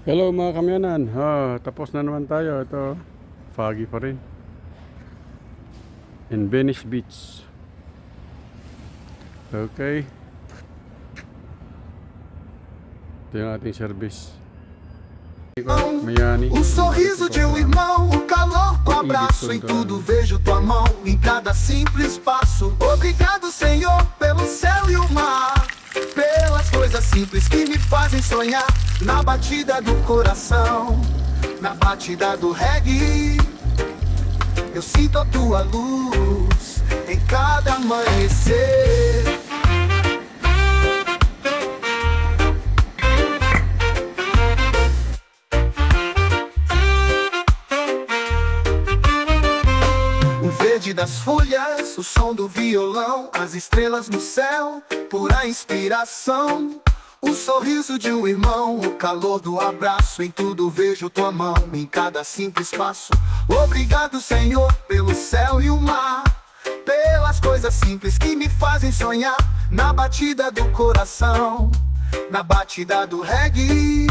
Hello mga kamyanan, tapos na naman tayo. Ito, foggy pa rin in Venice Beach. Okay, ito yung ating service. Miami. O sorriso de um irmão, o calor do abraço. Em tudo vejo tua mão, em cada simples passo. Obrigado, Senhor, pelo céu e o mar, pelas coisas simples que me fazem sonhar. Na batida do coração, na batida do reggae, eu sinto a tua luz em cada amanhecer. O verde das folhas, o som do violão, as estrelas no céu, pura inspiração. O sorriso de um irmão, o calor do abraço. Em tudo vejo tua mão, em cada simples passo. Obrigado, Senhor, pelo céu e o mar, pelas coisas simples que me fazem sonhar. Na batida do coração, na batida do reggae,